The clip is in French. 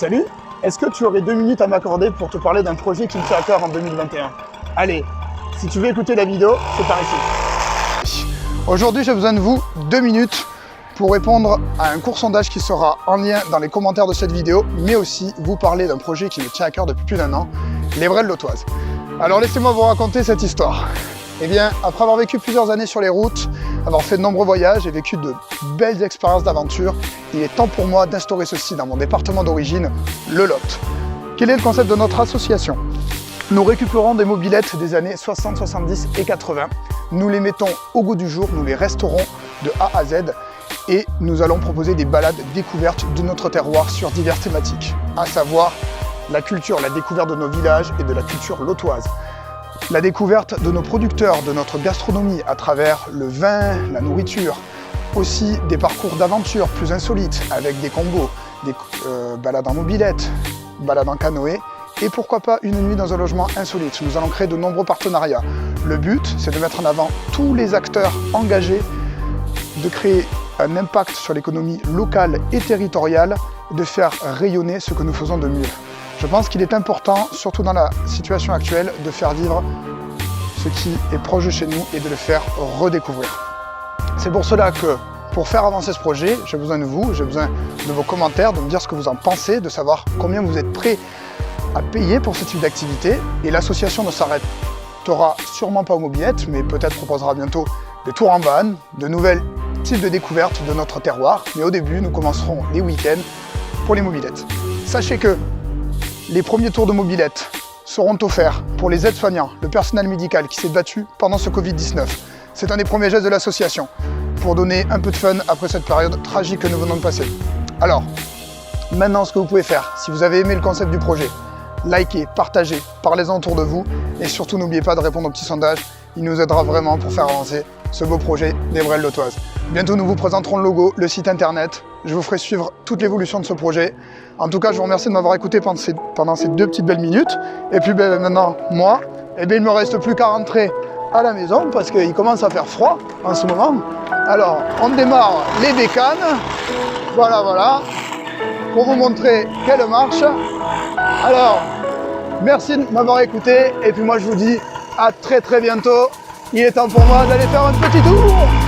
Salut, est-ce que tu aurais 2 minutes à m'accorder pour te parler d'un projet qui me tient à cœur en 2021? Allez, si tu veux écouter la vidéo, c'est par ici. Aujourd'hui, j'ai besoin de vous 2 minutes pour répondre à un court sondage qui sera en lien dans les commentaires de cette vidéo, mais aussi vous parler d'un projet qui me tient à cœur depuis plus d'1 an, les Vrelles Lotoises. Alors laissez-moi vous raconter cette histoire. Eh bien, après avoir vécu plusieurs années sur les routes, avoir fait de nombreux voyages et vécu de belles expériences d'aventure, il est temps pour moi d'instaurer ceci dans mon département d'origine, le Lot. Quel est le concept de notre association? Nous récupérons des mobylettes des années 60, 70 et 80. Nous les mettons au goût du jour, nous les restaurons de A à Z et nous allons proposer des balades découvertes de notre terroir sur diverses thématiques, à savoir la culture, la découverte de nos villages et de la culture lotoise. La découverte de nos producteurs, de notre gastronomie à travers le vin, la nourriture, aussi des parcours d'aventure plus insolites avec des combos, des balades en mobilette, balades en canoë et pourquoi pas une nuit dans un logement insolite. Nous allons créer de nombreux partenariats. Le but, c'est de mettre en avant tous les acteurs engagés, de créer un impact sur l'économie locale et territoriale et de faire rayonner ce que nous faisons de mieux. Je pense qu'il est important, surtout dans la situation actuelle, de faire vivre ce qui est proche de chez nous et de le faire redécouvrir. C'est pour cela que, pour faire avancer ce projet, j'ai besoin de vous, j'ai besoin de vos commentaires, de me dire ce que vous en pensez, de savoir combien vous êtes prêts à payer pour ce type d'activité. Et l'association ne s'arrêtera sûrement pas aux mobylettes, mais peut-être proposera bientôt des tours en van, de nouvelles types de découvertes de notre terroir. Mais au début, nous commencerons les week-ends pour les mobylettes. Sachez que les premiers tours de mobylettes seront offerts pour les aides-soignants, le personnel médical qui s'est battu pendant ce Covid-19. C'est un des premiers gestes de l'association pour donner un peu de fun après cette période tragique que nous venons de passer. Alors, maintenant ce que vous pouvez faire, si vous avez aimé le concept du projet, likez, partagez, parlez-en autour de vous et surtout n'oubliez pas de répondre au petit sondage, il nous aidera vraiment pour faire avancer ce beau projet des Vrelles Lotoises. Bientôt nous vous présenterons le logo, le site internet, je vous ferai suivre toute l'évolution de ce projet. En tout cas, je vous remercie de m'avoir écouté pendant ces 2 petites belles minutes. Et puis maintenant, moi, il ne me reste plus qu'à rentrer à la maison parce qu'il commence à faire froid en ce moment. Alors, on démarre les bécanes. Voilà, pour vous montrer qu'elle marche. Alors, merci de m'avoir écouté. Et puis moi, je vous dis à très bientôt. Il est temps pour moi d'aller faire un petit tour.